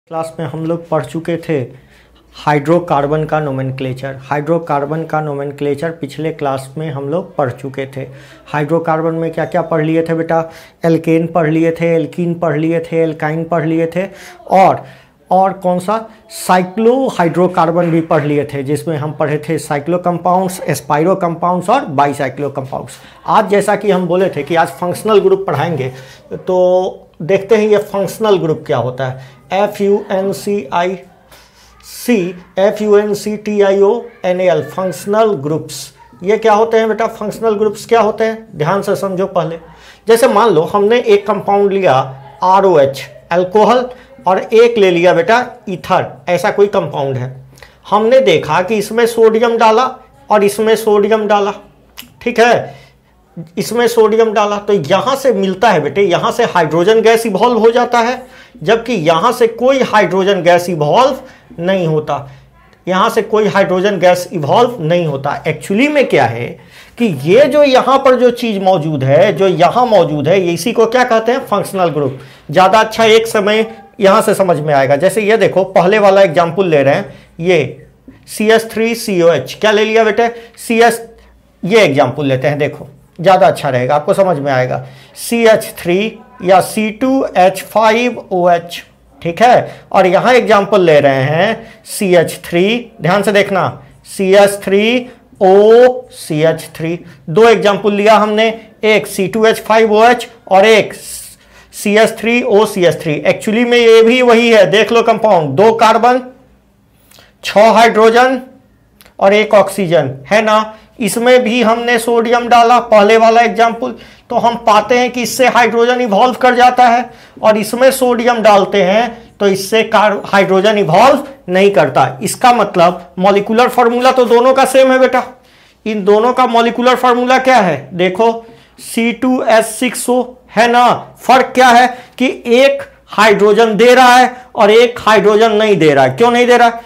Class में हम लोग पढ़ चुके थे हाइड्रोकार्बन का नोमेनक्लेचर। हाइड्रोकार्बन का नोमेनक्लेचर पिछले क्लास में हम लोग पढ़ चुके थे। हाइड्रोकार्बन में क्या क्या पढ़ लिए थे बेटा? एल्केन पढ़ लिए थे, एल्कीन पढ़ लिए थे, एल्काइन पढ़ लिए थे और कौन सा साइक्लोहाइड्रोकार्बन भी पढ़ लिए थे, जिसमें हम पढ़े थे साइक्लो कंपाउंड्स, एस्पाइरो कंपाउंड्स और बाईसाइक्लो कंपाउंड्स। आज जैसा कि हम बोले थे कि आज फंक्शनल ग्रुप पढ़ाएंगे, तो देखते हैं ये फंक्शनल ग्रुप क्या होता है। FUNCTIONAL फंक्शनल ग्रुप्स, ये क्या होते हैं बेटा? फंक्शनल ग्रुप्स क्या होते हैं, ध्यान से समझो पहले। जैसे मान लो हमने एक कंपाउंड लिया ROH अल्कोहल और एक ले लिया बेटा ईथर, ऐसा कोई कंपाउंड है। हमने देखा कि इसमें सोडियम डाला और इसमें सोडियम डाला, ठीक है, इसमें सोडियम डाला, तो यहां से मिलता है बेटे, यहां से हाइड्रोजन गैस इवॉल्व हो जाता है, जबकि यहां से कोई हाइड्रोजन गैस इवॉल्व नहीं होता। यहां से कोई हाइड्रोजन गैस इवॉल्व नहीं होता। एक्चुअली में क्या है कि ये जो यहां पर जो चीज मौजूद है, जो यहां मौजूद है, ये इसी को क्या कहते हैं? Functional group. ज्यादा अच्छा एक समय यहां से समझ में आएगा। जैसे ये देखो, पहले वाला एग्जांपल ले रहे हैं, ये CH3COH, क्या ले लिया बेटे? CS, ये एग्जांपल लेते हैं, देखो ज्यादा अच्छा रहेगा, आपको समझ में आएगा। CH3 या C2H5OH, ठीक है, और यहां एग्जांपल ले रहे हैं CH3, ध्यान से देखना, CH3OCH3। दो एग्जांपल लिया हमने, एक C2H5OH और एक CH3OCH3। एक्चुअली में ये भी वही है, देख लो कंपाउंड, 2 कार्बन 6 हाइड्रोजन और 1 ऑक्सीजन, है ना। इसमें भी हमने सोडियम डाला, पहले वाला एग्जाम्पल, तो हम पाते हैं कि इससे हाइड्रोजन इवॉल्व कर जाता है, और इसमें सोडियम डालते हैं तो इससे हाइड्रोजन इवॉल्व नहीं करता। इसका मतलब मॉलिक्यूलर फार्मूला तो दोनों का सेम है बेटा। इन दोनों का मॉलिक्यूलर फार्मूला क्या है? देखो C2H6O, है ना। फर्क क्या है कि एक हाइड्रोजन दे रहा है और एक हाइड्रोजन नहीं दे रहा है। क्यों नहीं दे रहा है?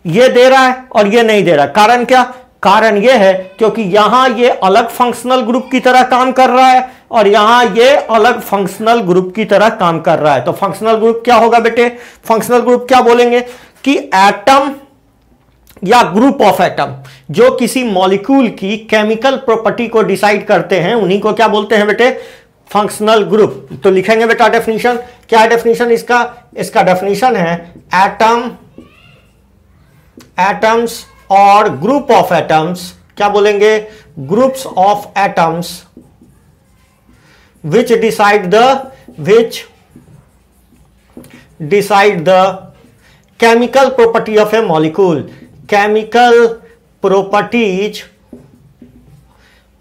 ये दे रहा है और ये नहीं दे रहा। कारण क्या? कारण ये है क्योंकि यहां ये अलग फंक्शनल ग्रुप की तरह काम कर रहा है और यहां ये अलग फंक्शनल ग्रुप की तरह काम कर रहा है। तो फंक्शनल ग्रुप क्या होगा बेटे? फंक्शनल ग्रुप क्या बोलेंगे कि एटम या ग्रुप ऑफ एटम जो किसी मॉलिक्यूल की केमिकल प्रॉपर्टी को डिसाइड करते हैं, उन्हीं को क्या बोलते हैं बेटे? Functional group. तो लिखेंगे बेटा डेफिनेशन, क्या है डेफिनेशन इसका? इसका डेफिनेशन है एटम्स और ग्रुप ऑफ एटम्स, क्या बोलेंगे? Groups of atoms which decide the chemical property of a molecule, chemical properties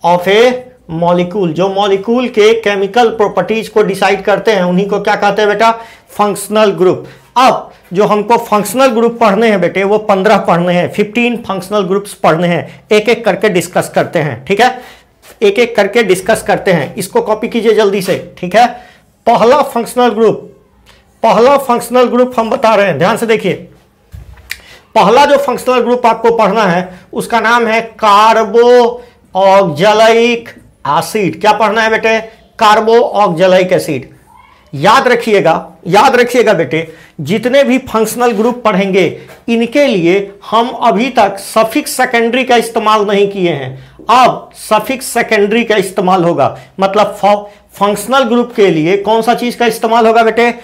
of a molecule, जो मॉलिक्यूल के केमिकल प्रॉपर्टीज को डिसाइड करते हैं, उन्हीं को क्या कहते हैं बेटा? Functional group. अब जो हमको फंक्शनल ग्रुप पढ़ने हैं बेटे, वो 15 पढ़ने हैं, 15 फंक्शनल ग्रुप्स पढ़ने हैं। एक एक करके डिस्कस करते हैं, ठीक है, एक एक करके डिस्कस करते हैं। इसको कॉपी कीजिए जल्दी से, ठीक है। पहला फंक्शनल ग्रुप हम बता रहे हैं, ध्यान से देखिए। पहला जो फंक्शनल ग्रुप आपको पढ़ना है उसका नाम है कार्बो ऑक्जेलिक एसिड। क्या पढ़ना है बेटे? कार्बो ऑक्जेलिक एसिड। याद रखिएगा बेटे, जितने भी फंक्शनल ग्रुप पढ़ेंगे इनके लिए हम अभी तक सफिक्स सेकेंडरी का इस्तेमाल नहीं किए हैं। अब सफिक्स सेकेंडरी का इस्तेमाल होगा, मतलब फंक्शनल ग्रुप के लिए कौन सा चीज का इस्तेमाल होगा बेटे?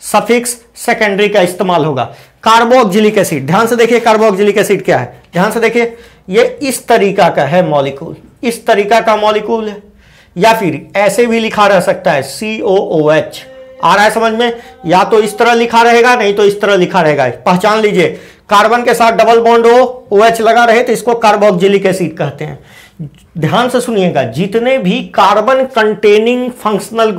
सफिक्स सेकेंडरी का इस्तेमाल होगा। कार्बोक्जिलिक एसिड, ध्यान से देखिए कार्बोक्जिलिक एसिड क्या है, ध्यान से देखिए। ये इस तरीका का है मॉलिक्यूल, इस तरीका का मॉलिक्यूल है, या फिर ऐसे भी लिखा रह सकता है COOH। आ रहा है समझ में? या तो इस तरह लिखा रहेगा, नहीं तो इस तरह लिखा रहेगा। पहचान लीजिए, कार्बन के साथ डबल बॉन्ड OH लगा रहे तो इसको कार्बोक्जिलिक एसिड कहते हैं। ध्यान से सुनिएगा, जितने भी कार्बन कंटेनिंग फंक्शनल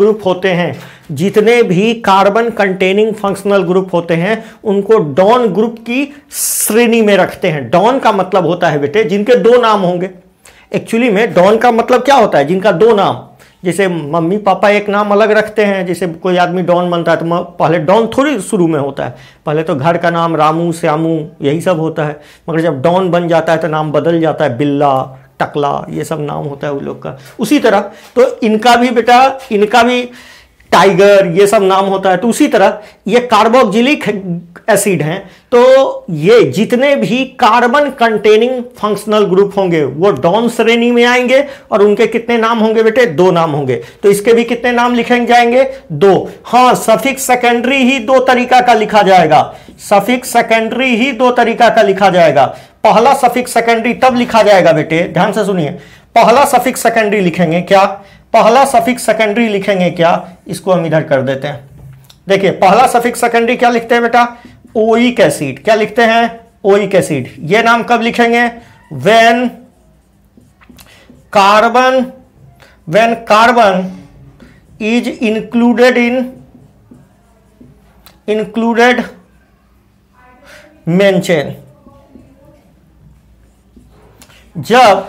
ग्रुप होते हैं उनको डॉन ग्रुप की श्रेणी में रखते हैं। डॉन का मतलब होता है बेटे जिनके 2 नाम होंगे। एक्चुअली में डॉन का मतलब क्या होता है? जिनका 2 नाम। जैसे मम्मी पापा एक नाम अलग रखते हैं, जैसे कोई आदमी डॉन बनता है तो पहले डॉन थोड़ी शुरू में होता है, पहले तो घर का नाम रामू, श्यामू, यही सब होता है। मगर जब डॉन बन जाता है तो नाम बदल जाता है, बिल्ला, टकला, ये सब नाम होता है उन लोग का। उसी तरह तो इनका भी बेटा, इनका भी टाइगर, ये सब नाम होता है। तो उसी तरह ये कार्बोक्जिलिक एसिड हैं। तो ये जितने भी कार्बन कंटेनिंग फंक्शनल ग्रुप होंगे वो डॉन श्रेणी में आएंगे, और उनके कितने नाम होंगे बेटे? 2 नाम होंगे। तो इसके भी कितने नाम लिखे जाएंगे? 2। हां, सफिक्स सेकेंडरी ही 2 तरीका का लिखा जाएगा। सफिक्स सेकेंडरी ही 2 तरीका का लिखा जाएगा। पहला सफिक्स सेकेंडरी तब लिखा जाएगा बेटे, ध्यान से सुनिए, पहला सफिक्स सेकेंडरी लिखेंगे क्या? पहला सफिक्स सेकेंडरी लिखेंगे क्या? इसको हम इधर कर देते हैं। देखिए, पहला सफिक्स सेकेंडरी क्या लिखते हैं बेटा? Oic acid. क्या लिखते हैं? Oic acid. ये नाम कब लिखेंगे? When carbon is included main chain. जब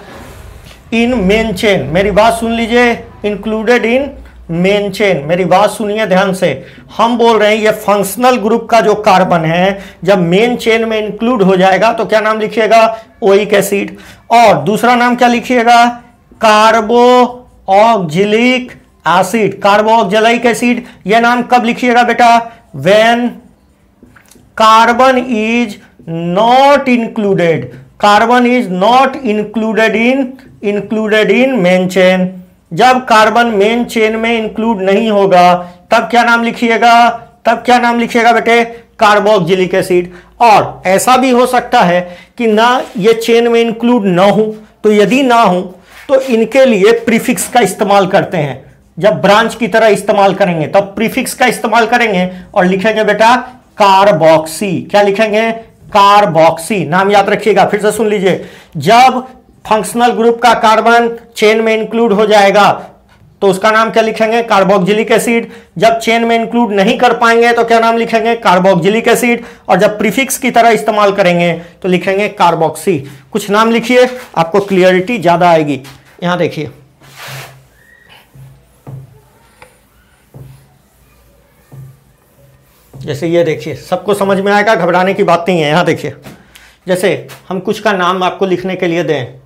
इन मेन चेन, मेरी बात सुन लीजिए, इंक्लूडेड इन मेन चेन, मेरी बात सुनिए ध्यान से। हम बोल रहे हैं ये फंक्शनल ग्रुप का जो कार्बन है जब मेन चेन में इंक्लूड हो जाएगा तो क्या नाम लिखिएगा? Oic acid. और दूसरा नाम क्या लिखिएगा? कार्बो ऑक्जिलिक एसिड। कार्बो ऑक्जिलिक एसिड, यह नाम कब लिखिएगा बेटा? When carbon is not included, carbon is not included in main chain. जब कार्बन मेन चेन में इंक्लूड नहीं होगा तब क्या नाम लिखिएगा? तब क्या नाम लिखिएगा बेटे? Carboxylic acid. और ऐसा भी हो सकता है कि ना ये चेन में इंक्लूड ना हो, तो यदि ना हो तो इनके लिए प्रीफिक्स का इस्तेमाल करते हैं। जब ब्रांच की तरह इस्तेमाल करेंगे तब प्रीफिक्स का इस्तेमाल करेंगे और लिखेंगे बेटा कार्बोक्सी। क्या लिखेंगे? कार्बोक्सी। नाम याद रखिएगा, फिर से सुन लीजिए। जब फंक्शनल ग्रुप का कार्बन चेन में इंक्लूड हो जाएगा तो उसका नाम क्या लिखेंगे? Carboxylic acid. जब चेन में इंक्लूड नहीं कर पाएंगे तो क्या नाम लिखेंगे? Carboxylic acid. और जब प्रीफिक्स की तरह इस्तेमाल करेंगे तो लिखेंगे कार्बोक्सी। कुछ नाम लिखिए, आपको क्लियरिटी ज्यादा आएगी। यहां देखिए, जैसे ये देखिए, सबको समझ में आएगा, घबराने की बात नहीं है। यहां देखिए, जैसे हम कुछ का नाम आपको लिखने के लिए दें,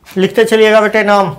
लिखते चलिएगा बेटे नाम।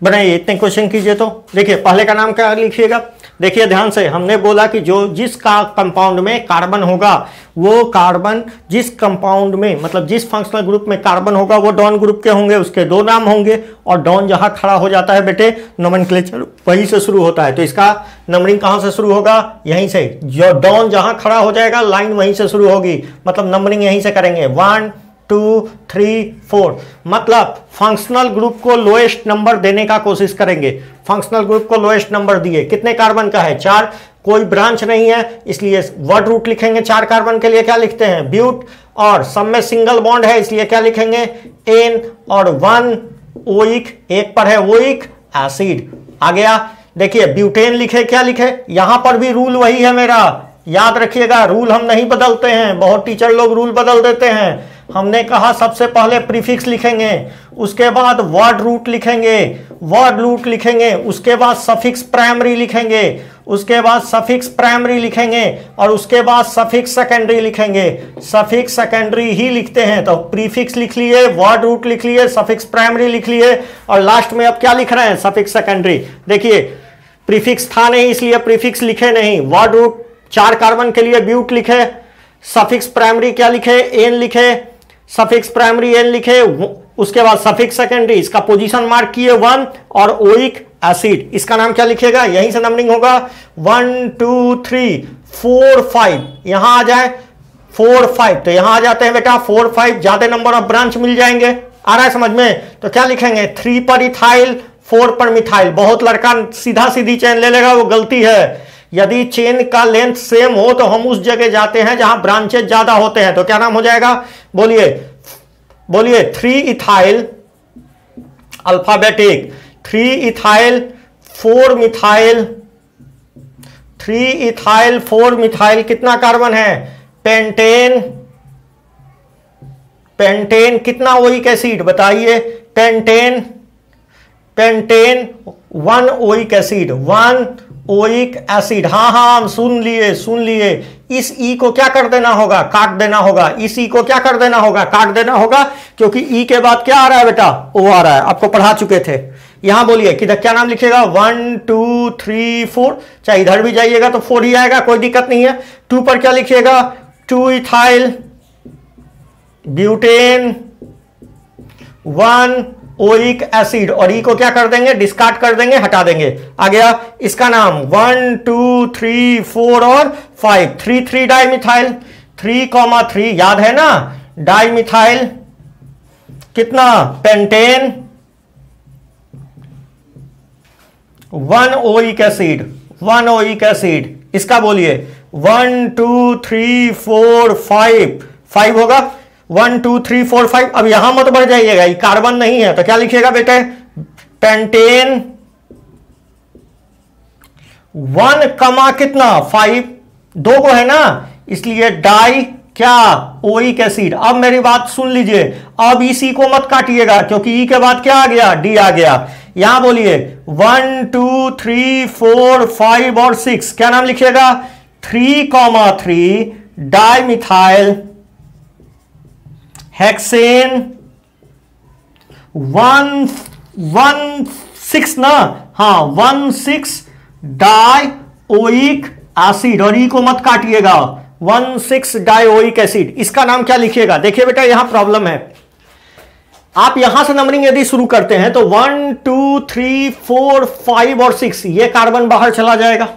बनाइए, इतने क्वेश्चन कीजिए। तो देखिए पहले का नाम क्या लिखिएगा, देखिए ध्यान से, हमने बोला कि जो जिस का कंपाउंड में कार्बन होगा, वो कार्बन जिस कंपाउंड में, मतलब जिस फंक्शनल ग्रुप में कार्बन होगा वो डॉन ग्रुप के होंगे, उसके दो नाम होंगे, और डॉन जहां खड़ा हो जाता है बेटे, नोमेनक्लेचर वहीं से शुरू होता है। तो इसका नंबरिंग कहां से शुरू होगा, यहीं से। जो डॉन जहां खड़ा हो जाएगा लाइन वहीं से शुरू होगी, मतलब नंबरिंग यहीं से करेंगे, 1 2 3 4। मतलब फंक्शनल ग्रुप को लोएस्ट नंबर देने का कोशिश करेंगे। फंक्शनल ग्रुप को लोएस्ट नंबर दिए, कितने कार्बन का है, 4, कोई ब्रांच नहीं है, इसलिए वर्ड रूट लिखेंगे। 4 कार्बन के लिए क्या लिखते हैं, ब्यूट, और सब में सिंगल बॉन्ड है इसलिए क्या लिखेंगे, एन, और 1 ओइक, एक पर है ओइक एसिड। आ गया, देखिए ब्यूटेन लिखे, क्या लिखे, यहां पर भी रूल वही है मेरा, याद रखिएगा, रूल हम नहीं बदलते हैं, बहुत टीचर लोग रूल बदल देते हैं। हमने कहा सबसे पहले प्रीफिक्स लिखेंगे, उसके बाद वर्ड रूट लिखेंगे, वर्ड रूट लिखेंगे, उसके बाद सफिक्स प्राइमरी लिखेंगे, उसके बाद सफिक्स प्राइमरी लिखेंगे, और उसके बाद सफिक्स सेकेंडरी लिखेंगे। सफिक्स सेकेंडरी ही लिखते हैं, तो प्रीफिक्स लिख लिए, वर्ड रूट लिख लिए, सफिक्स प्राइमरी लिख लिए, और लास्ट में अब क्या लिख रहे हैं, सफिक्स सेकेंडरी। देखिए प्रीफिक्स था नहीं इसलिए प्रीफिक्स लिखे नहीं, वर्ड रूट 4 कार्बन के लिए ब्यूट लिखे, सफिक्स प्राइमरी क्या लिखे, एन लिखे, सफिक्स प्राइमरी एन लिखे, उसके बाद सफिक्स सेकेंडरी, इसका पोजीशन मार्क किए 1, और ओइक एसिड, इसका नाम क्या लिखेगा, यहीं से नंबरिंग होगा 1 2 3 4 5, यहां आ जाए 4 5, तो यहां आ जाते हैं बेटा 4 5, ज्यादा नंबर ऑफ ब्रांच मिल जाएंगे। आ रहा है समझ में, तो क्या लिखेंगे, 3 पर इथाइल, 4 पर मिथाइल। बहुत लड़का सीधा सीधी चेन ले लेगा, वो गलती है। यदि चेन का लेंथ सेम हो तो हम उस जगह जाते हैं जहां ब्रांचेज ज्यादा होते हैं, तो क्या नाम हो जाएगा, बोलिए बोलिए, 3 ethyl, alphabetic, 3 ethyl 4 methyl, 3 ethyl 4 methyl, कितना कार्बन है, पेंटेन, पेंटेन कितना ओइक एसिड बताइए, pentane, pentane 1 oic acid, 1 oic acid. हाँ हाँ सुन लिए सुन लिए, इस ई को क्या कर देना होगा, काट देना होगा, इस ई को क्या कर देना होगा, काट देना होगा, क्योंकि ई के बाद क्या आ रहा है बेटा, ओ आ रहा है, आपको पढ़ा चुके थे। यहां बोलिए किधर क्या नाम लिखेगा, 1 2 3 4, चाहे इधर भी जाइएगा तो 4 ही आएगा, कोई दिक्कत नहीं है। 2 पर क्या लिखिएगा, 2 इथाइल ब्यूटेन 1 ओइक एसिड, और ई को क्या कर देंगे, डिस्कार्ड कर देंगे, हटा देंगे। आ गया, इसका नाम 1 2 3 4 और 5, 3 3 डाइमिथाइल, 3,3 याद है ना, डाइमिथाइल कितना, pentane 1 oic acid, 1 oic acid. इसका बोलिए 1 2 3 4 5, 5 होगा, 1 2 3 4 5। अब यहां मत बढ़ जाइएगा, ये कार्बन नहीं है, तो क्या लिखिएगा बेटे, पेंटेन 1 कमा कितना 5, 2 को है ना, इसलिए डाई क्या, ओइक एसिड। अब मेरी बात सुन लीजिए, अब इसी को मत काटिएगा, क्योंकि ई के बाद क्या आ गया, डी आ गया। यहां बोलिए 1 2 3 4 5 और 6, क्या नाम लिखिएगा, 3,3 डाइमिथाइल हेक्सेन 1,6 ना, हाँ 1,6 डाई ओइक एसिड, और ई को मत काटिएगा, 1,6 डाई ओइक एसिड। इसका नाम क्या लिखिएगा, देखिए बेटा यहां प्रॉब्लम है, आप यहां से नंबरिंग यदि शुरू करते हैं तो 1 2 3 4 5 और 6, ये कार्बन बाहर चला जाएगा।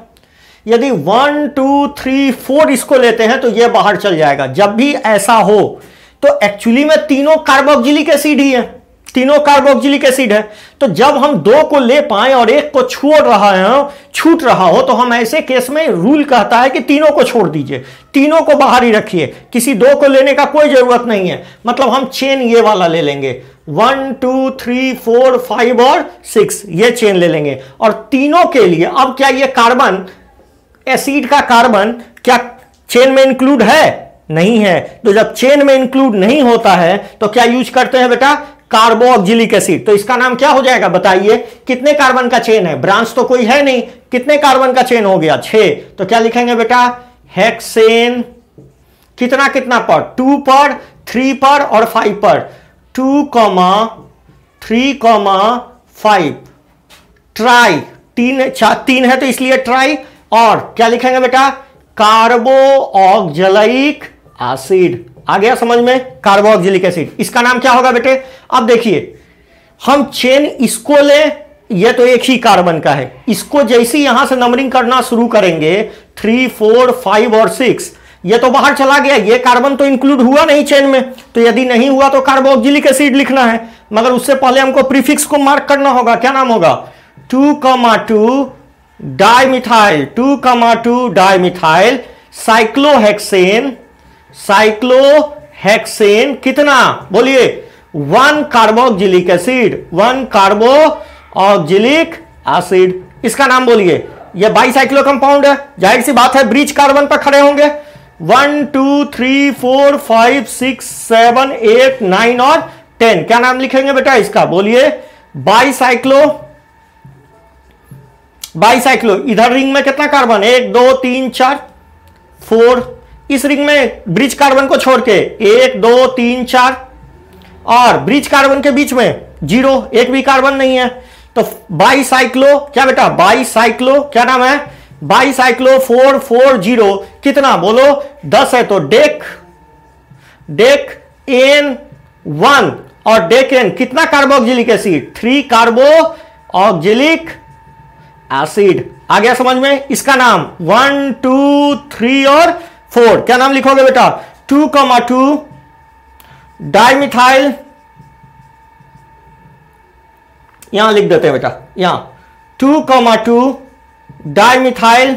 यदि 1 2 3 4 इसको लेते हैं तो ये बाहर चल जाएगा। जब भी ऐसा हो तो एक्चुअली में तीनों कार्बोक्सिलिक एसिड ही है, तीनों कार्बोक्सिलिक एसिड है। तो जब हम 2 को ले पाए और एक को छोड़ रहा है, छूट रहा हो, तो हम ऐसे केस में रूल कहता है कि तीनों को छोड़ दीजिए, तीनों को बाहर ही रखिए, किसी 2 को लेने का कोई जरूरत नहीं है। मतलब हम चेन ये वाला ले लेंगे, 1 2 3 4 5 और 6, ये चेन ले लेंगे। और तीनों के लिए अब क्या ये कार्बन, एसिड का कार्बन क्या चेन में इंक्लूड है, नहीं है। तो जब चेन में इंक्लूड नहीं होता है तो क्या यूज करते हैं बेटा, कार्बोक्सिलिक एसिड। तो इसका नाम क्या हो जाएगा बताइए, कितने कार्बन का चेन है, ब्रांच तो कोई है नहीं, कितने कार्बन का चेन हो गया, 6। तो क्या लिखेंगे बेटा, हेक्सेन कितना कितना पर, 2 पर 3 पर और 5 पर, 2, 3, 5 ट्राई, तीन है तो इसलिए ट्राई। और क्या लिखेंगे बेटा, कार्बो ऑक्जेलिक एसिड। आ गया समझ में, कार्बो ऑक्जेलिक एसिड। इसका नाम क्या होगा बेटे, अब देखिए हम चेन इसको ले, ये तो एक ही कार्बन का है, इसको जैसे यहां से नंबरिंग करना शुरू करेंगे 3, 4, 5 और 6, ये तो बाहर चला गया, ये कार्बन तो इंक्लूड हुआ नहीं चेन में, तो यदि नहीं हुआ तो कार्बोक्सिलिक एसिड लिखना है। मगर उससे पहले हमको प्रीफिक्स को मार्क करना होगा। क्या नाम होगा, 2,2 डाइमिथाइल, 2,2 डाइमिथाइल साइक्लोहेक्सेन, साइक्लोहेक्सेन कितना बोलिए, 1 कार्बोक्सिलिक एसिड, 1 कार्बोक्सिलिक एसिड। इसका नाम बोलिए, ये बाईसाइक्लो कंपाउंड है, जाहिर सी बात है ब्रिज कार्बन पर खड़े होंगे। 1, 2, 3, 4, 5, 6, 7, 8, 9 और 10। क्या नाम लिखेंगे बेटा इसका, बोलिए बाईसाइक्लो। बाईसाइक्लो, इधर रिंग में कितना कार्बन, 1, 2, 3, 4, 4। इस रिंग में ब्रिज कार्बन को छोड़ के 1, 2, 3, 4 और ब्रिज कार्बन के बीच में 0, एक भी कार्बन नहीं है। तो बाईसाइक्लो क्या बेटा, बाईसाइक्लो क्या नाम है, बाईसाइक्लो 440 कितना बोलो 10 है, तो डेक, डेक एन 1 और डेक एन कितना कार्बोक्सिलिक एसिड, 3 कार्बोक्सिलिक एसिड। आ गया समझ में। इसका नाम 1, 2, 3 और 4 क्या नाम लिखोगे बेटा, 2,2 डाइमिथाइल, यहां लिख देते हैं बेटा, यहां 2,2 डाइमिथाइल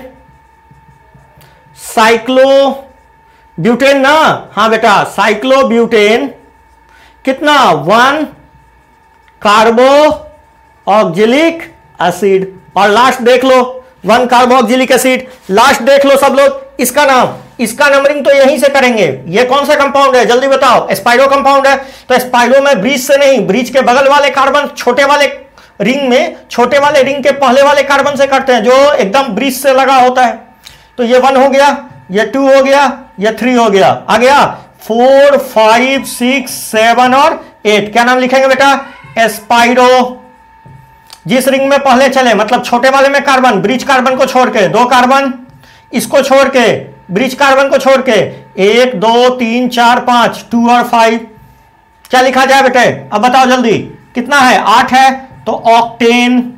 साइक्लोब्यूटेन ना, हां बेटा साइक्लोब्यूटेन कितना, 1 कार्बोक्सिलिक एसिड। और लास्ट देख लो 1 कार्बोक्सिलिक एसिड, लास्ट देख लो सब लोग। इसका नाम, इसका नंबरिंग तो यहीं से करेंगे। ये कौन सा कंपाउंड है जल्दी बताओ, एस्पाइरो कंपाउंड है। तो एस्पाइरो में ब्रिज से नहीं, ब्रिज के बगल वाले कार्बन छोटे वाले रिंग में, छोटे वाले रिंग के पहले वाले कार्बन से करते हैं जो एकदम ब्रिज से लगा होता है। तो ये 1 हो गया, ये 2 हो गया, ये 3 हो गया। आ गया 4, 5, 6, 7 और 8। क्या नाम लिखेंगे बेटा, एस्पाइरो। जिस रिंग में पहले चले, मतलब छोटे वाले में कार्बन, ब्रिज कार्बन को छोड़ के 2 कार्बन, इसको छोड़ के ब्रिज कार्बन को छोड़ के 1, 2, 3, 4, 5, 2 और 5। क्या लिखा जाए बेटे, अब बताओ जल्दी, कितना है, 8 है, तो ऑक्टेन।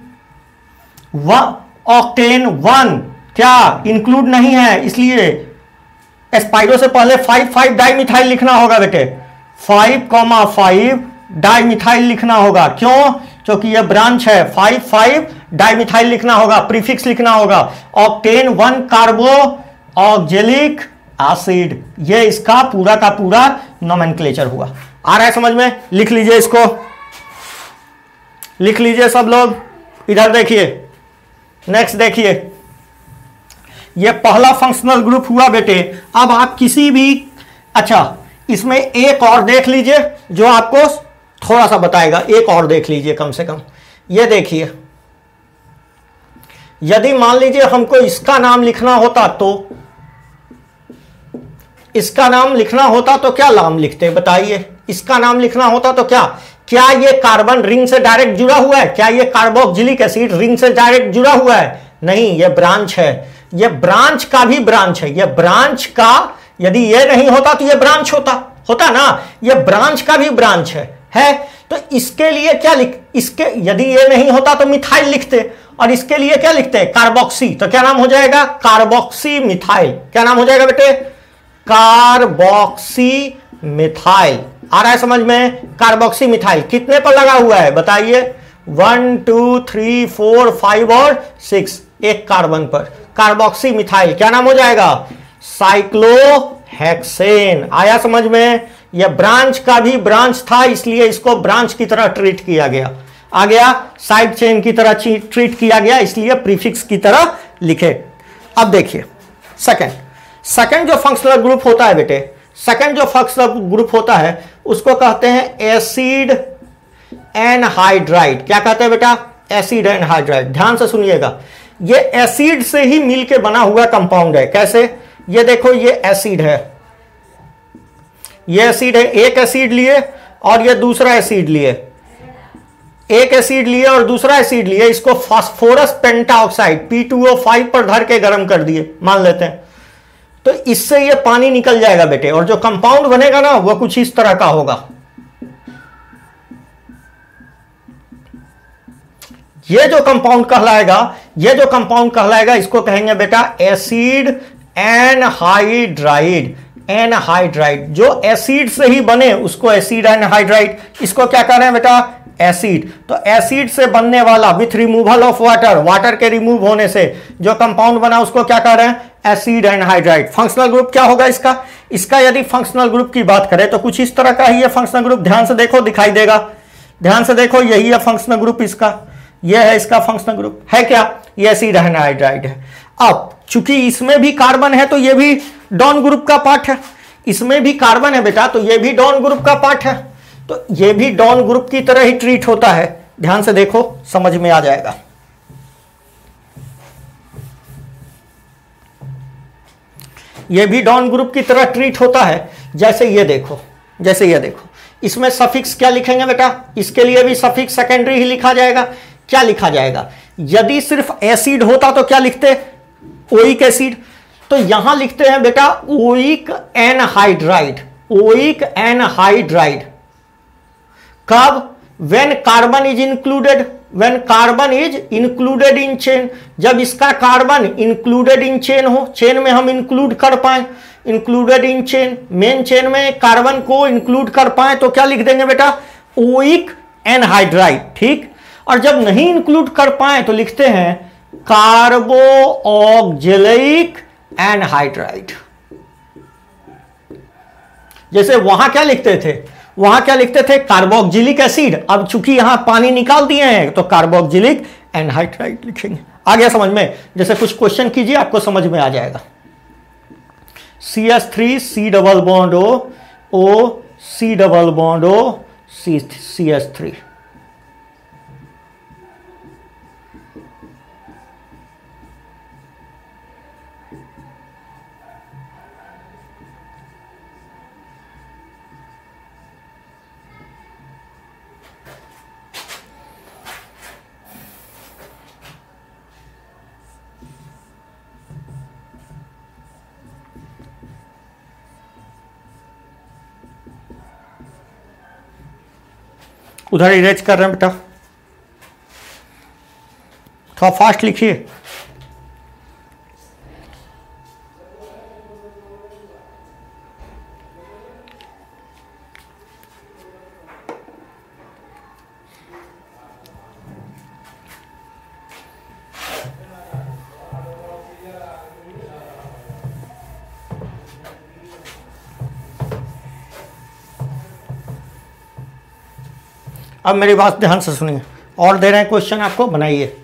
ऑक्टेन 1 क्या इंक्लूड नहीं है, इसलिए एस्पाइरो से पहले 5 डाइमिथाइल लिखना होगा बेटे, 5,5 डाइमिथाइल लिखना होगा। क्यों, क्योंकि यह ब्रांच है, 5 डाइमिथाइल लिखना होगा, प्रीफिक्स लिखना होगा। ऑक्टेन 1 कार्बोक्सिलिक एसिड, ये इसका पूरा का पूरा नोमेनक्लेचर हुआ। आ रहा है समझ में, लिख लीजिए इसको, लिख लीजिए सब लोग। इधर देखिए, नेक्स्ट देखिए, ये पहला फंक्शनल ग्रुप हुआ बेटे। अब आप किसी भी, अच्छा इसमें एक और देख लीजिए जो आपको थोड़ा सा बताएगा, एक और देख लीजिए कम से कम। ये देखिए, यदि मान लीजिए हमको इसका नाम लिखना होता, तो इसका नाम लिखना होता तो क्या नाम लिखते बताइए, इसका नाम लिखना होता तो क्या ये कार्बन रिंग से डायरेक्ट जुड़ा हुआ है, क्या ये कार्बोक्सिलिक एसिड रिंग से डायरेक्ट जुड़ा हुआ है, नहीं, ये ब्रांच है, ये ब्रांच का भी ब्रांच है, ये ब्रांच का, यदि ये नहीं होता तो ये ब्रांच होता ना, ये ब्रांच का भी ब्रांच है। तो इसके लिए क्या इसके यदि ये नहीं होता तो मिथाइल लिखते, और इसके लिए क्या लिखते हैं, कार्बोक्सी। तो क्या नाम हो जाएगा, कार्बोक्सी मिथाइल। क्या नाम हो जाएगा बेटे, कार्बोक्सी मिथाइल। आ रहा है समझ में, कार्बोक्सी मिथाइल कितने पर लगा हुआ है बताइए, 1, 2, 3, 4, 5 और 6, एक कार्बन पर, कार्बोक्सी मिथाइल। क्या नाम हो जाएगा, साइक्लोहेक्सेन। आया समझ में, यह ब्रांच का भी ब्रांच था, इसलिए इसको ब्रांच की तरह ट्रीट किया गया। आ गया, साइड चेन की तरह ट्रीट किया गया, इसलिए प्रीफिक्स की तरह लिखे। अब देखिए सेकंड जो फंक्शनल ग्रुप होता है बेटे, सेकंड जो फंक्शनल ग्रुप होता है उसको कहते हैं एसिड एनहाइड्राइड। क्या कहते हैं बेटा, एसिड एनहाइड्राइड। ध्यान से सुनिएगा, ये एसिड से ही मिलकर बना हुआ कंपाउंड है। कैसे, ये देखो, ये एसिड है, ये एसिड है, एक एसिड लिए और ये दूसरा एसिड लिए, एक एसिड लिए और दूसरा एसिड लिए, इसको फास्फोरस पेंटाऑक्साइड P2O5 पर धर के गर्म कर दिए मान लेते हैं, तो इससे ये पानी निकल जाएगा बेटे, और जो कंपाउंड बनेगा ना वो कुछ इस तरह का होगा। ये जो कंपाउंड कहलाएगा इसको कहेंगे बेटा एसिड एनहाइड्राइड। एनहाइड्राइड जो एसिड से ही बने उसको एसिड एनहाइड्राइड, इसको क्या कह रहे हैं बेटा एसिड। तो एसिड से बनने वाला with removal of water, water के रिमूव होने से जो कंपाउंड बना उसको क्या कह रहे हैं एसिड एनहाइड्राइड। फंक्शनल ग्रुप क्या होगा इसका यदि फंक्शनल ग्रुप की बात करें तो कुछ इस तरह का ही है फंक्शनल ग्रुप। ध्यान से देखो दिखाई देगा, ध्यान से देखो यही है फंक्शनल ग्रुप इसका, यह है इसका फंक्शनल ग्रुप है क्या, ये एसिड एनहाइड्राइड है। अब चूंकि इसमें भी कार्बन है तो ये भी डॉन ग्रुप का पार्ट है, इसमें भी कार्बन है बेटा तो ये भी डॉन ग्रुप का पार्ट है, तो ये भी डॉन ग्रुप की तरह ही ट्रीट होता है। ध्यान से देखो समझ में आ जाएगा। ये भी डॉन ग्रुप की तरह ट्रीट होता है। जैसे ये देखो, इसमें सफिक्स क्या लिखेंगे बेटा, इसके लिए भी सफिक्स सेकेंडरी ही लिखा जाएगा। क्या लिखा जाएगा, यदि सिर्फ एसिड होता तो क्या लिखते ओइक एसिड, तो यहां लिखते हैं बेटा ओइक एनहाइड्राइड। ओइक एनहाइड्राइड कब, when carbon is included, when carbon is included in chain, जब इसका कार्बन इंक्लूडेड इन चेन हो, चेन में हम इंक्लूड कर पाए, included in chain, main chain में कार्बन को इंक्लूड कर पाए तो क्या लिख देंगे बेटा ओइक एनहाइड्राइड। ठीक, और जब नहीं इंक्लूड कर पाए तो लिखते हैं कार्बो ऑक्जेलिक एनहाइड्राइड। जैसे वहां क्या लिखते थे, कार्बोक्जिलिक एसिड, अब चूंकि यहां पानी निकाल दिए हैं तो कार्बोक्जिलिक एनहाइड्राइड लिखेंगे। आ गया समझ में, जैसे कुछ क्वेश्चन कीजिए आपको समझ में आ जाएगा। CH3 C double bond O C double bond O CH3। उधर इरेज कर रहे हैं बेटा, थोड़ा फास्ट लिखिए। अब मेरी बात ध्यान से सुनिए, और दे रहे हैं क्वेश्चन आपको, बनाइए।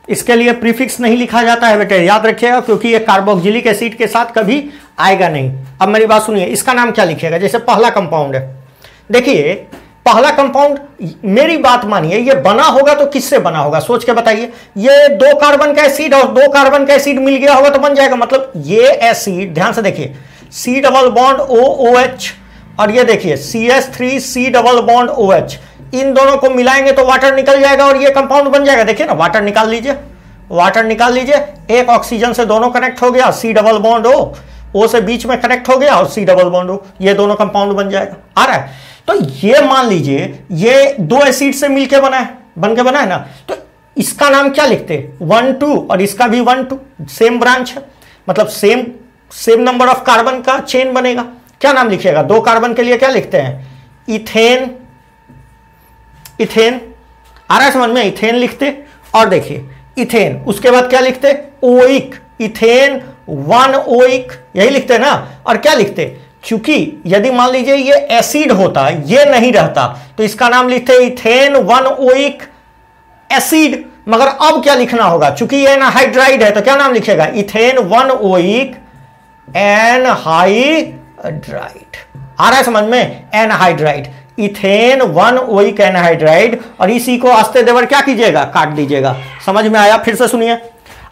इसके लिए प्रीफिक्स नहीं लिखा जाता है बेटे, याद रखिएगा, क्योंकि ये कार्बोक्जिलिक एसिड के साथ कभी आएगा नहीं। अब मेरी बात सुनिए, इसका नाम क्या लिखिएगा। जैसे पहला कंपाउंड है, देखिए पहला कंपाउंड, मेरी बात मानिए, ये बना होगा तो किससे बना होगा, सोच के बताइए। ये 2 कार्बन का एसिड और 2 कार्बन का एसिड मिल गया होगा तो बन जाएगा। मतलब ये एसिड, ध्यान से देखिए, C डबल बॉन्ड OOH, और ये देखिए CH3 C double bond OH, इन दोनों को मिलाएंगे तो वाटर निकल जाएगा और ये कंपाउंड बन जाएगा। देखिए ना, वाटर निकाल लीजिए, एक ऑक्सीजन से दोनों कनेक्ट हो गया, C डबल बॉन्ड O से बीच में कनेक्ट हो गया और C डबल बॉन्ड O, ये दोनों कंपाउंड बन जाएगा। आ रहा है, तो ये मान लीजिए ये 2 एसिड से मिलके बना है ना, तो इसका नाम क्या लिखते, 1 2, और इसका भी 1 2, सेम ब्रांच है, मतलब सेम नंबर ऑफ कार्बन का चेन बनेगा। क्या नाम लिखिएगा, 2 कार्बन के लिए क्या लिखते हैं, इथेन। आ रहा है समझ में, इथेन लिखते, और देखिए इथेन, उसके बाद क्या लिखते, ओइक, इथेन 1 ओइक, यही लिखते ना। और क्या लिखते, चूंकि यदि मान लीजिए ये एसिड होता, ये नहीं रहता, तो इसका नाम लिखते इथेन 1-ओइक एसिड। मगर अब क्या लिखना होगा, चूंकि ये एनहाइड्राइड है तो क्या नाम लिखेगा, इथेन 1-ओइक एनहाइड्राइड। आ रहा है समझ में, एनहाइड्राइड, इथेन 1-ओइक एनहाइड्राइड। और इसी को आस्ते देवर क्या कीजिएगा, काट दीजिएगा। समझ में आया, फिर से सुनिए।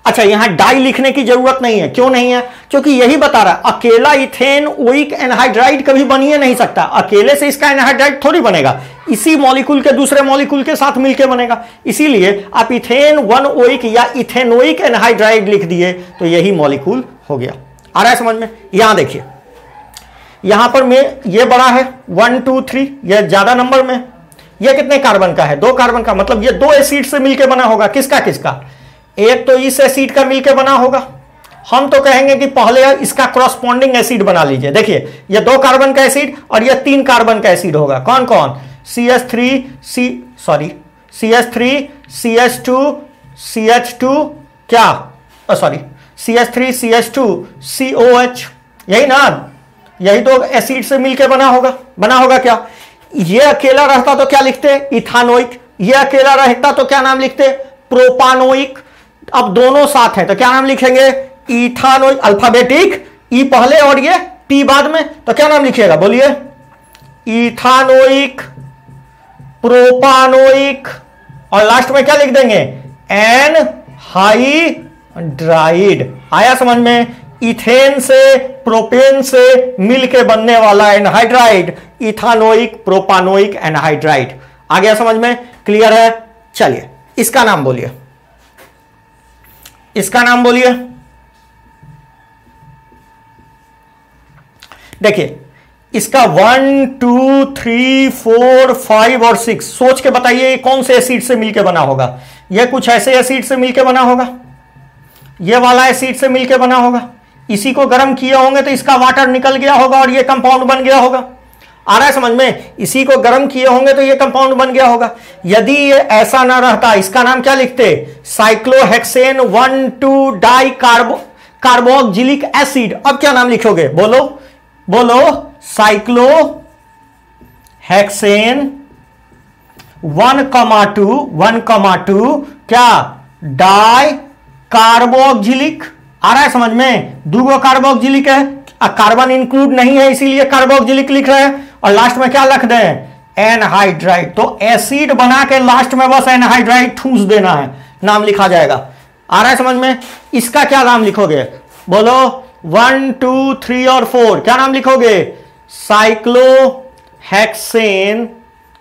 अच्छा, यहां डाई लिखने की जरूरत नहीं है, क्यों नहीं है, क्योंकि यही बता रहा है अकेला इथेन ओइक एनहाइड्राइड कभी बन ही नहीं सकता, अकेले से इसका एनहाइड्राइड थोड़ी बनेगा, इसी मॉलिक्यूल के दूसरे मॉलिक्यूल के साथ मिलकर बनेगा। इसीलिए आप इथेन 1-ओइक या इथेनोइक एनहाइड्राइड लिख दिए तो यही मॉलिक्यूल हो गया। आ रहा है समझ में। यहां देखिए, यहां पर में ये बड़ा है 1 2 3, ये ज्यादा नंबर में, ये कितने कार्बन का है, 2 कार्बन का, मतलब ये 2 एसिड से मिलकर बना होगा। किसका किसका, एक तो इस एसिड का मिलकर बना होगा, हम तो कहेंगे कि पहले इसका कॉरस्पॉन्डिंग एसिड बना लीजिए। देखिए ये 2 कार्बन का एसिड और ये 3 कार्बन का एसिड होगा। कौन कौन, CH3 CH2 CH2 क्या, सॉरी CH3 CH2 COH, यही ना, यही तो एसिड से मिलकर बना होगा क्या। ये अकेला रहता तो क्या लिखते, इथानोइक, ये अकेला रहता तो क्या नाम लिखते, प्रोपानोइक। अब दोनों साथ हैं तो क्या नाम लिखेंगे, इथानोइक, अल्फाबेटिक, ई पहले और ये टी बाद में, तो क्या नाम लिखिएगा, बोलिए, इथानोइक, प्रोपानोइक, और लास्ट में क्या लिख देंगे, एनहाइड्राइड। आया समझ में, इथेन से प्रोपेन से मिलके बनने वाला एनहाइड्राइड, इथानोइक प्रोपानोइक एनहाइड्राइड। आ गया समझ में, क्लियर है। चलिए इसका नाम बोलिए, इसका नाम बोलिए। देखिए इसका 1 2 3 4 5 और 6 सोच के बताइए ये कौन से एसिड से मिलकर बना होगा। ये कुछ ऐसे एसिड से मिलकर बना होगा, ये वाला एसिड से मिलकर बना होगा, इसी को गर्म किए होंगे तो इसका वाटर निकल गया होगा और ये कंपाउंड बन गया होगा। आ रहा है समझ में, इसी को गर्म किए होंगे तो ये कंपाउंड बन गया होगा। यदि ये ऐसा ना रहता, इसका नाम क्या लिखते, साइक्लोहेक्सेन 1,2 डाई कार्बोक्जिलिक एसिड। अब क्या नाम लिखोगे, बोलो बोलो, साइक्लोहेक्सेन 1,2 क्या, डाई कार्बोक्जिलिक। आ रहा है समझ में, 2 कार्बोक्जिलिक है, कार्बन इंक्लूड नहीं है इसीलिए कार्बोक्जिलिक लिख रहे हैं, और लास्ट में क्या लिख दें, एनहाइड्राइड। तो एसिड बना के लास्ट में बस एनहाइड्राइड ठूस देना है, नाम लिखा जाएगा। आ रहा है समझ में। इसका क्या नाम लिखोगे, बोलो, 1 2 3 और 4 क्या नाम लिखोगे, साइक्लोहेक्सेन,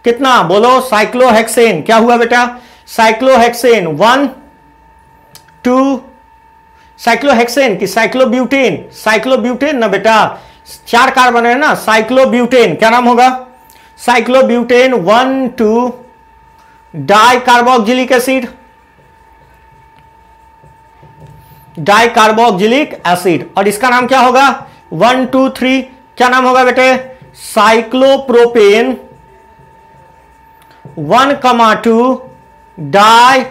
कितना, बोलो, साइक्लोहेक्सेन। क्या हुआ बेटा, साइक्लोहेक्सेन 1 2, साइक्लोहेक्सेन की साइक्लोब्यूटेन, साइक्लोब्यूटेन ना बेटा, 4 कार्बन है ना, साइक्लोब्यूटेन। क्या नाम होगा, cyclobutane 1 2 di carboxylic acid, di carboxylic acid. और इसका नाम क्या होगा, 1 2 3 क्या नाम होगा बेटे, साइक्लोप्रोपेन 1,2 डाई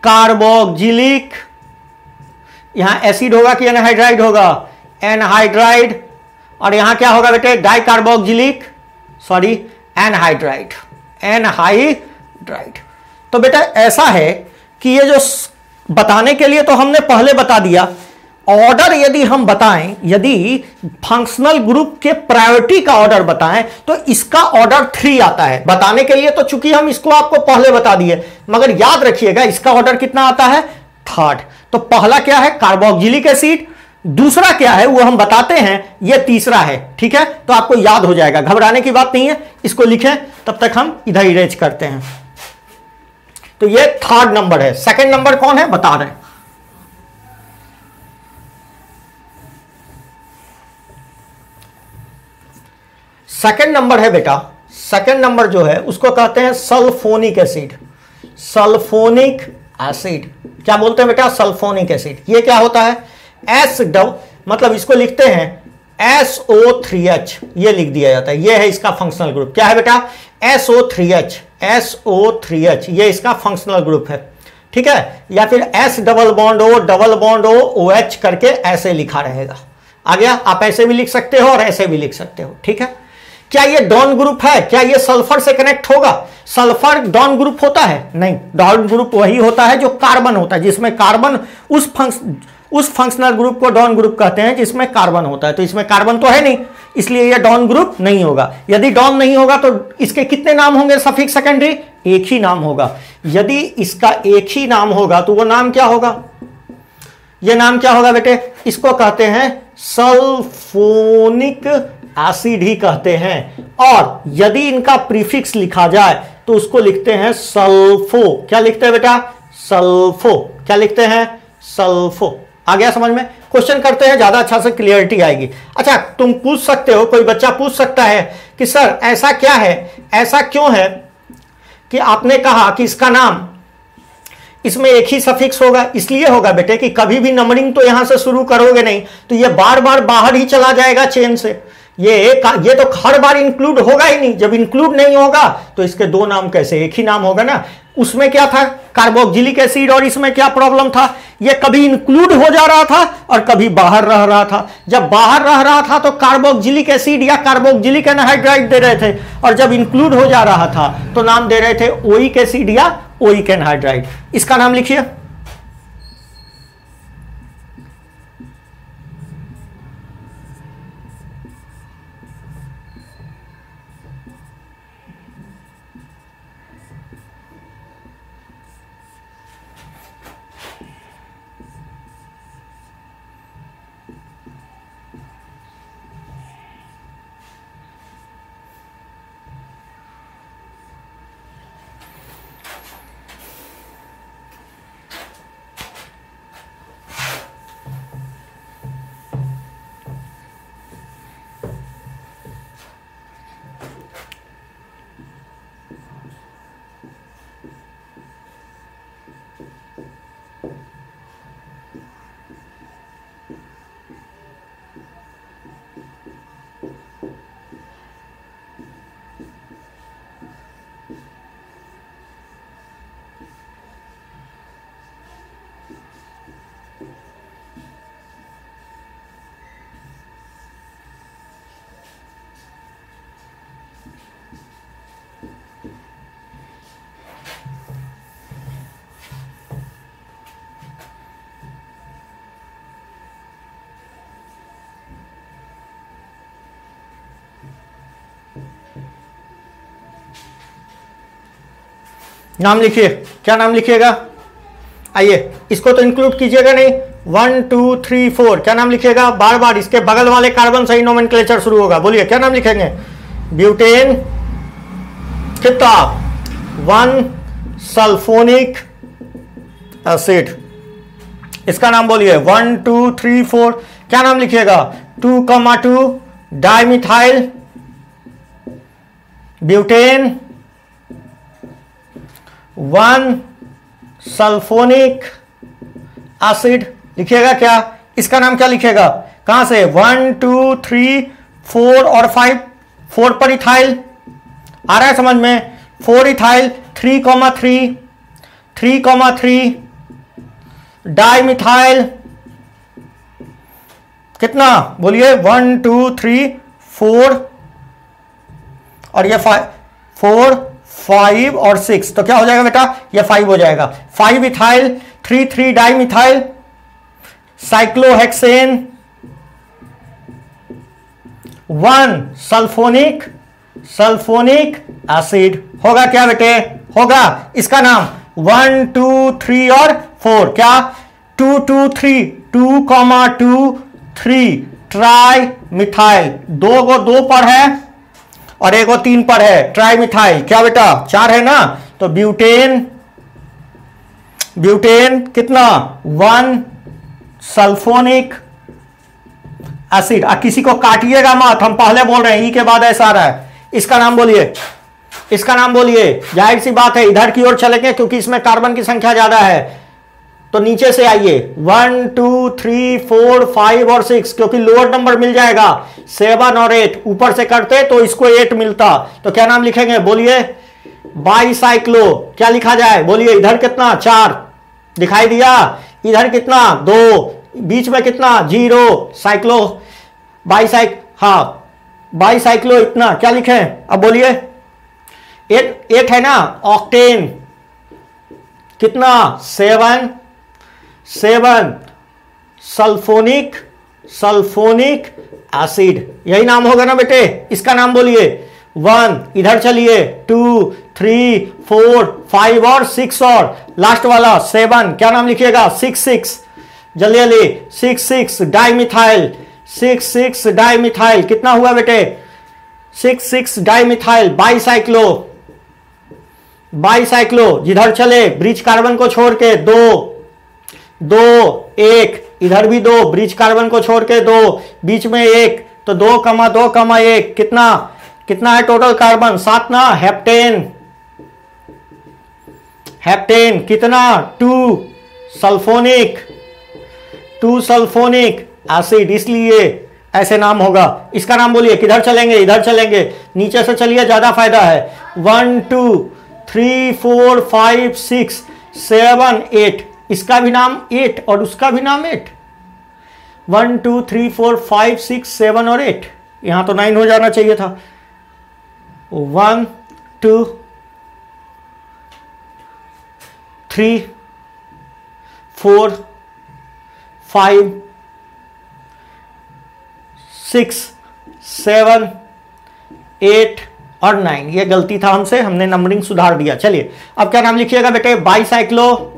कार्बोक्जिलिक। यहां एसिड होगा कि एनहाइड्राइड होगा, एनहाइड्राइड। और यहां क्या होगा बेटे, di carboxylic, sorry anhydride, anhydride. तो बेटा ऐसा है कि ये जो बताने के लिए तो हमने पहले बता दिया, ऑर्डर यदि हम बताएं, यदि फंक्शनल ग्रुप के प्रायोरिटी का ऑर्डर बताएं तो इसका ऑर्डर 3 आता है। बताने के लिए तो चूंकि हम इसको आपको पहले बता दिए, मगर याद रखिएगा इसका ऑर्डर कितना आता है, 3rd। तो पहला क्या है, कार्बोक्जिलिक एसिड, दूसरा क्या है वो हम बताते हैं, ये तीसरा है। ठीक है, तो आपको याद हो जाएगा, घबराने की बात नहीं है। इसको लिखें, तब तक हम इधर इरेज करते हैं। तो ये 3rd नंबर है। 2nd नंबर कौन है बता रहे हैं, सेकंड नंबर है बेटा, सेकंड नंबर जो है उसको कहते हैं सल्फोनिक एसिड। सल्फोनिक एसिड क्या बोलते हैं बेटा, सल्फोनिक एसिड। ये क्या होता है, मतलब इसको लिखते हैं SO3H, ये लिख दिया जाता है, ये है इसका फंक्शनल ग्रुप। क्या है बेटा, SO3H, SO3H, ये इसका फंक्शनल ग्रुप है। ठीक है, या फिर S double bond O OH करके ऐसे लिखा रहेगा। आ गया। आप ऐसे भी लिख सकते हो और ऐसे भी लिख सकते हो, ठीक है। क्या ये डॉन ग्रुप है? क्या ये सल्फर से कनेक्ट होगा? सल्फर डॉन ग्रुप होता है? नहीं, डॉन ग्रुप वही होता है जो कार्बन होता है, जिसमें कार्बन उस फंक्शनल ग्रुप को डॉन ग्रुप कहते हैं जिसमें कार्बन होता है। तो इसमें कार्बन तो है नहीं, इसलिए यह डॉन ग्रुप नहीं होगा। यदि डॉन नहीं होगा तो इसके कितने नाम होंगे सफिक्स सेकेंडरी? एक ही नाम होगा। यदि इसका एक ही नाम होगा तो वो नाम क्या होगा? यह नाम क्या होगा बेटे? इसको कहते हैं सल्फोनिक एसिड ही कहते हैं। और यदि इनका प्रीफिक्स लिखा जाए तो उसको लिखते हैं सल्फो। क्या लिखते हैं बेटा? सल्फो। क्या लिखते हैं? सल्फो। आ गया समझ में? क्वेश्चन करते हैं, ज्यादा अच्छा से क्लियरिटी आएगी। अच्छा, तुम पूछ सकते हो, कोई बच्चा पूछ सकता है कि सर ऐसा क्या है, ऐसा क्यों है कि आपने कहा कि इसका नाम, इसमें एक ही सफिक्स होगा? इसलिए होगा बेटे कि कभी भी नंबरिंग तो यहां से शुरू करोगे नहीं तो ये बार बार बाहर ही चला जाएगा चेन से। ये तो हर बार इंक्लूड होगा ही नहीं। जब इंक्लूड नहीं होगा तो इसके दो नाम कैसे? एक ही नाम होगा ना। उसमें क्या था? Carboxylic acid. और इसमें क्या प्रॉब्लम था? ये कभी इंक्लूड हो जा रहा था और कभी बाहर रह रहा था। जब बाहर रह रहा था तो कार्बोक्सिलिक एसिड या कार्बोक्सिलिक एनहाइड्राइड दे रहे थे, और जब इंक्लूड हो जा रहा था तो नाम दे रहे थे ओइक एसिड या ओइक एनहाइड्राइड। इसका नाम लिखिए। नाम लिखिए। क्या नाम लिखिएगा? आइए, इसको तो इंक्लूड कीजिएगा नहीं। 1 2 3 4 क्या नाम लिखिएगा? बार बार इसके बगल वाले कार्बन से ही नोमेनक्लेचर शुरू होगा। बोलिए क्या नाम लिखेंगे? ब्यूटेन। कितना? 1 सल्फोनिक एसिड। इसका नाम बोलिए। 1 2 3 4 क्या नाम लिखिएगा? 2,2 डाइमिथाइल ब्यूटेन 1 सल्फोनिक एसिड लिखिएगा। क्या इसका नाम क्या लिखिएगा? कहां से? 1 2 3 4 और 5। 4 पर इथाइल आ रहा है समझ में? 4 इथाइल 3,3 3,3 डाइमिथाइल कितना? बोलिए 1 2 3 4 और ये 4 5 और 6। तो क्या हो जाएगा बेटा? ये 5 हो जाएगा। 5 ethyl 3 3 dimethyl cyclohexane 1 sulphonic acid होगा। क्या बेटे? होगा। इसका नाम 1 2 3 और 4 क्या? 2 2 3 2,2 3 ट्राई मिथाइल। 2 पर है और 1 3 पर है। ट्राई मिथाइल क्या बेटा? 4 है ना। तो ब्यूटेन कितना? 1 सल्फोनिक एसिड। किसी को काटिएगा मत, हम पहले बोल रहे हैं, ई के बाद ऐसा आ रहा है। इसका नाम बोलिए। इसका नाम बोलिए। जाहिर सी बात है इधर की ओर चलेंगे क्योंकि इसमें कार्बन की संख्या ज्यादा है। तो नीचे से आइए 1 2 3 4 5 और 6 क्योंकि लोअर नंबर मिल जाएगा। 7 और 8 ऊपर से करते तो इसको 8 मिलता। तो क्या नाम लिखेंगे? बोलिए बाईसाइक्लो। क्या लिखा जाए? बोलिए। इधर कितना? 4 दिखाई दिया। इधर कितना? 2। बीच में कितना? 0। हाँ बाईसाइक्लो इतना क्या लिखे हैं अब बोलिए, 8 है ना, ऑक्टेन कितना 7 सल्फोनिक एसिड, यही नाम होगा ना बेटे, इसका नाम बोलिए 1, इधर चलिए 2 3 4 5 और 6 और लास्ट वाला 7, क्या नाम लिखिएगा 6 जल्दी जल्दी 6 डाइमिथाइल, 6 डाइमिथाइल कितना हुआ बेटे 6 डाइमिथाइल बाईसाइक्लो जिधर चले ब्रिज कार्बन को छोड़ के 2 1 इधर भी 2 ब्रिज कार्बन को छोड़ के 2 बीच में 1 तो 2 कमा 1 कितना है टोटल कार्बन 7 ना, हेप्टेन कितना 2 सल्फोनिक एसिड, इसलिए ऐसे नाम होगा। इसका नाम बोलिए, किधर चलेंगे इधर चलेंगे, नीचे से चलिए ज्यादा फायदा है। 1 2 3 4 5 6 7 8, इसका भी नाम 8 और उसका भी नाम 8। 1 2 3 4 5 6 7 और 8, यहां तो 9 हो जाना चाहिए था। 1 2 3 4 5 6 7 8 और 9, ये गलती था हमसे, हमने नंबरिंग सुधार दिया। चलिए अब क्या नाम लिखिएगा बेटे, बाईसाइक्लो,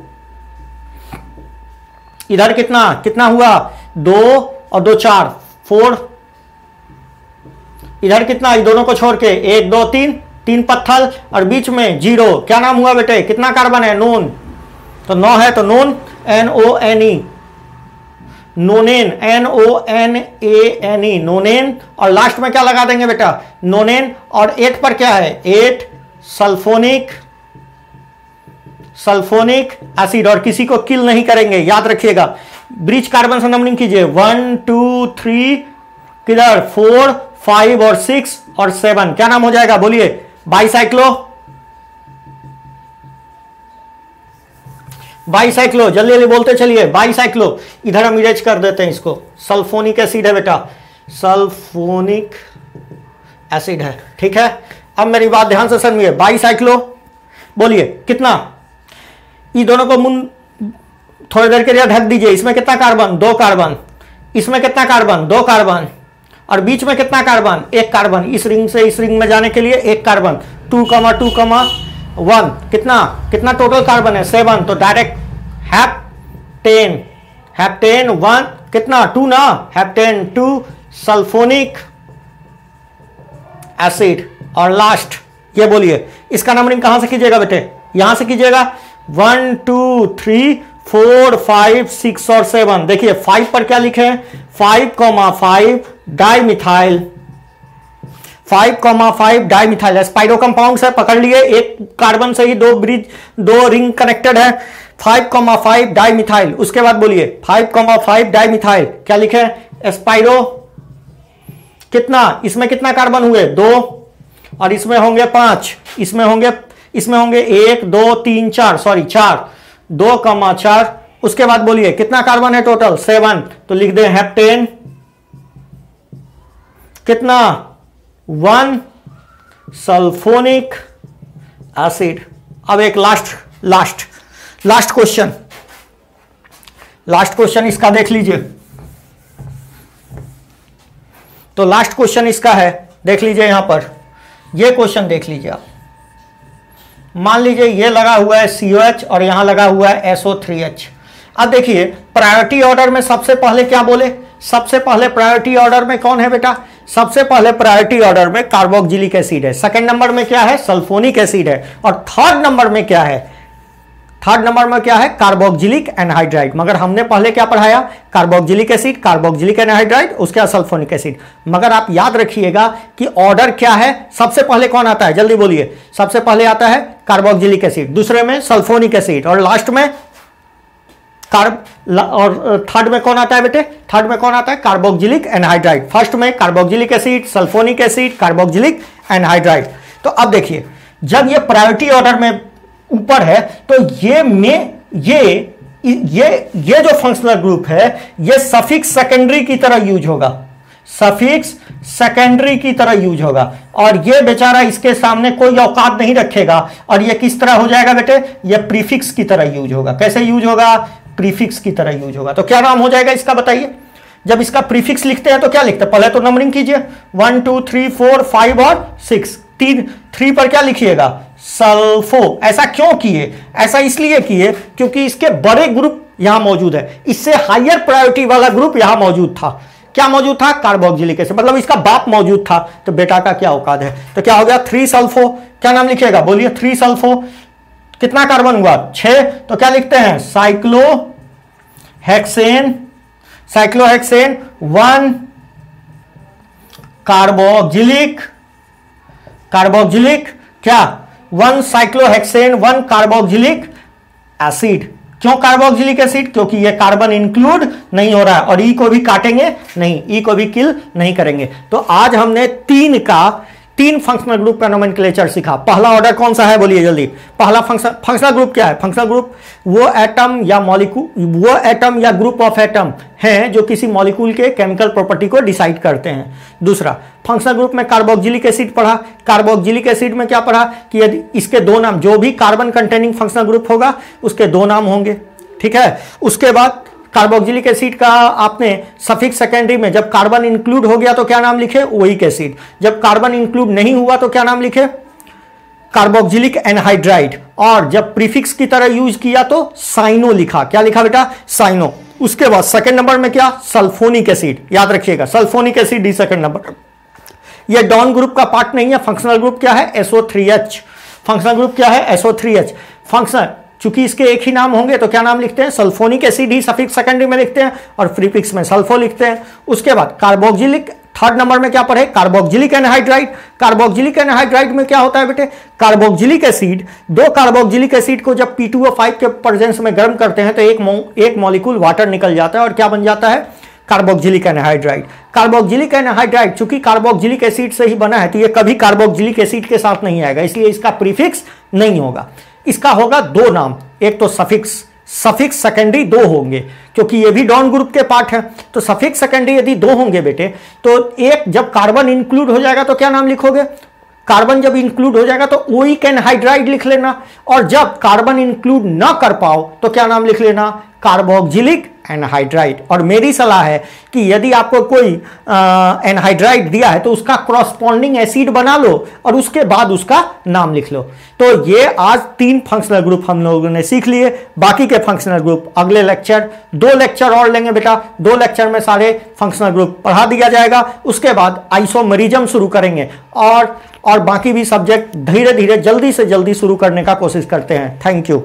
इधर कितना हुआ 2 और 2 4 4, इधर कितना, ये दोनों को छोड़ के 1 2 3 पत्थर और बीच में 0, क्या नाम हुआ बेटे, कितना कार्बन है नोन, तो 9 है तो नोन NONE नोनेन NONANE नोनेन, और लास्ट में क्या लगा देंगे बेटा नोनेन, और 8 पर क्या है 8 सल्फोनिक एसिड, और किसी को किल नहीं करेंगे याद रखिएगा। ब्रिज कार्बन से नंबरिंग कीजिए 1 2 3 किधर 4 5 और 6 और 7, क्या नाम हो जाएगा बोलिए बाईसाइक्लो जल्दी जल्दी बोलते चलिए बाईसाइक्लो। इधर हम इरेज कर देते हैं इसको, सल्फोनिक एसिड है बेटा, सल्फोनिक एसिड है, ठीक है। अब मेरी बात ध्यान से सुनिए, बाईसाइक्लो बोलिए कितना, ये दोनों को थोड़ी देर के लिए ढक दीजिए। इसमें कितना कार्बन 2 कार्बन, इसमें कितना कार्बन 2 कार्बन, और बीच में कितना कार्बन 1 कार्बन, इस रिंग से इस रिंग में जाने के लिए 1 कार्बन, 2 1 कितना टोटल कार्बन है 7, तो डायरेक्ट हेप्टेन 1 कितना 2 ना, हेप्टेन 2 सल्फोनिक एसिड, और लास्ट ये बोलिए इसका नंबरिंग कहां से कीजिएगा बेटे, यहां से कीजिएगा 1 2 3 4 5 6 और 7। देखिए 5 पर क्या लिखे हैं 5,5 डाइमिथाइल, 5,5 डाइमिथाइल स्पाइरो कंपाउंड है, पकड़ लिए, एक कार्बन से ही 2 रिंग कनेक्टेड है, 5,5 डाइमिथाइल। उसके बाद बोलिए 5,5 डाइमिथाइल क्या लिखे हैं स्पाइरो, कितना, इसमें कितना कार्बन हुए 2, और इसमें होंगे 5, इसमें होंगे 1 2 3 4 सॉरी 4, 2,4। उसके बाद बोलिए कितना कार्बन है टोटल 7, तो लिख दें हेप्टेन कितना 1 सल्फोनिक एसिड। अब एक लास्ट क्वेश्चन इसका देख लीजिए, तो लास्ट क्वेश्चन इसका है, देख लीजिए यहां पर, ये क्वेश्चन देख लीजिए आप। मान लीजिए ये लगा हुआ है COH और यहां लगा हुआ है SO3H। अब देखिए प्रायोरिटी ऑर्डर में सबसे पहले क्या बोले, सबसे पहले प्रायोरिटी ऑर्डर में कौन है बेटा, सबसे पहले प्रायोरिटी ऑर्डर में कार्बोक्सिलिक एसिड है, सेकंड नंबर में क्या है सल्फोनिक एसिड है, और थर्ड नंबर में क्या है कार्बोक्सिलिक एनहाइड्राइड। मगर हमने पहले क्या पढ़ाया, कार्बोक्सिलिक एसिड, कार्बोक्सिलिक एनहाइड्राइड, उसके बाद सल्फोनिक एसिड। मगर आप याद रखिएगा कि ऑर्डर क्या है, सबसे पहले कौन आता है जल्दी बोलिए, सबसे पहले आता है कार्बोक्सिलिक एसिड, दूसरे में सल्फोनिक एसिड, और लास्ट में और थर्ड में कौन आता है बेटे, थर्ड में कौन आता है कार्बोक्सिलिक एनहाइड्राइड। फर्स्ट में carboxylic acid, sulphonic acid, carboxylic anhydride. तो अब देखिए जब ये प्रायोरिटी ऑर्डर में ऊपर है तो ये जो फंक्शनल ग्रुप है ये सफिक्स सेकेंडरी की तरह यूज होगा, सफिक्स सेकेंडरी की तरह यूज होगा, और ये बेचारा इसके सामने कोई औकात नहीं रखेगा, और ये किस तरह हो जाएगा बेटे, ये प्रीफिक्स की तरह यूज होगा। कैसे यूज होगा, प्रीफिक्स की तरह यूज होगा। तो क्या नाम हो जाएगा इसका बताइए। जब इसका प्रीफिक्स लिखते हैं तो क्या लिखते हैं, पहले तो नंबरिंग कीजिए 1 2 3 4 5 और 6, 3 पर क्या लिखिएगा, सल्फो। ऐसा क्यों किए, ऐसा इसलिए किए क्योंकि इसके बड़े ग्रुप यहां मौजूद है, इससे हायर प्रायोरिटी वाला ग्रुप यहां मौजूद था। क्या मौजूद था, कार्बोक्सिलिक एसिड, मतलब इसका बाप मौजूद था। तो बेटा का क्या औकात है, तो क्या हो गया 3 सल्फो। क्या नाम लिखिएगा, बोलिए 3 सल्फो। कितना कार्बन हुआ, 6, तो क्या लिखते हैं, साइक्लोहेक्सेन, साइक्लोहेक्सेन 1 कार्बोक्सिलिक, कार्बोक्सिलिक क्या 1 साइक्लोहेक्सेन 1 कार्बोक्सिलिक एसिड। क्यों कार्बोक्सिलिक एसिड, क्योंकि ये कार्बन इंक्लूड नहीं हो रहा है, और ई को भी काटेंगे नहीं, ई को भी किल नहीं करेंगे। तो आज हमने 3 फंक्शनल ग्रुप का नोमेनक्लेचर सीखा। पहला ऑर्डर कौन सा है, बोलिए जल्दी। पहला फंक्शनल ग्रुप क्या है, फंक्शनल ग्रुप वो एटम या मॉलिक्यूल, वो एटम या ग्रुप ऑफ एटम हैं जो किसी मॉलिक्यूल के केमिकल प्रॉपर्टी को डिसाइड करते हैं। दूसरा फंक्शनल ग्रुप में कार्बोक्सिलिक एसिड पढ़ा। कार्बोक्सिलिक एसिड में क्या पढ़ा कि यदि इसके 2 नाम, जो भी कार्बन कंटेनिंग फंक्शनल ग्रुप होगा उसके 2 नाम होंगे, ठीक है। उसके बाद कार्बोक्सिलिक एसिड का आपने सफिक्स सेकेंडरी में जब कार्बन इंक्लूड हो गया तो क्या नाम लिखे, ओइक एसिड। जब कार्बन इंक्लूड नहीं हुआ तो क्या नाम लिखे, कार्बोक्सिलिक एनहाइड्राइड। और जब प्रीफिक्स की तरह यूज किया तो साइनो लिखा। क्या लिखा बेटा, साइनो। उसके बाद सेकंड नंबर में क्या, सल्फोनिक एसिड। याद रखिएगा sulphonic acid D second number. ये डॉन ग्रुप का पार्ट नहीं है। फंक्शनल ग्रुप क्या है, SO3H। फंक्शनल ग्रुप क्या है, SO3H। फंक्शनल, चूंकि इसके एक ही नाम होंगे तो क्या नाम लिखते हैं, सल्फोनिक एसिड ही सफिक्स सेकेंडरी में लिखते हैं और प्रीफिक्स में सल्फो लिखते हैं। उसके बाद कार्बोक्सिलिक, थर्ड नंबर में क्या पढ़े, कार्बोक्सिलिक एनहाइड्राइड। कार्बोक्सिलिक एनहाइड्राइड में क्या होता है बेटे, कार्बोक्सिलिक एसिड, 2 कार्बोक्सिलिक एसिड को जब P2O5 के प्रेजेंस में गर्म करते हैं तो एक मॉलिक्यूल वाटर निकल जाता है और क्या बन जाता है, कार्बोक्सिलिक एनहाइड्राइड। कार्बोक्सिलिक एनहाइड्राइड चूंकि कार्बोक्सिलिक एसिड से ही बना है तो ये कभी कार्बोक्सिलिक एसिड के साथ नहीं आएगा, इसलिए इसका प्रीफिक्स नहीं होगा। इसका होगा 2 नाम, एक तो सफिक्स, सफिक्स सेकेंडरी 2 होंगे क्योंकि ये भी डॉन ग्रुप के पार्ट है। तो सफिक्स सेकेंडरी यदि 2 होंगे बेटे तो एक जब कार्बन इंक्लूड हो जाएगा तो क्या नाम लिखोगे, कार्बन जब इंक्लूड हो जाएगा तो ओइक एनहाइड्राइड लिख लेना, और जब कार्बन इंक्लूड ना कर पाओ तो क्या नाम लिख लेना, कार्बोक्सिलिक एनहाइड्राइड। और मेरी सलाह है कि यदि आपको कोई एनहाइड्राइड दिया है तो उसका कॉरस्पॉन्डिंग एसिड बना लो और उसके बाद उसका नाम लिख लो। तो ये आज 3 फंक्शनल ग्रुप हम लोगों ने सीख लिए। बाकी के फंक्शनल ग्रुप अगले लेक्चर, 2 लेक्चर और लेंगे बेटा, 2 लेक्चर में सारे फंक्शनल ग्रुप पढ़ा दिया जाएगा। उसके बाद आइसोमेरिज्म शुरू करेंगे और बाकी भी सब्जेक्ट धीरे धीरे जल्दी से जल्दी शुरू करने का कोशिश करते हैं। Thank you.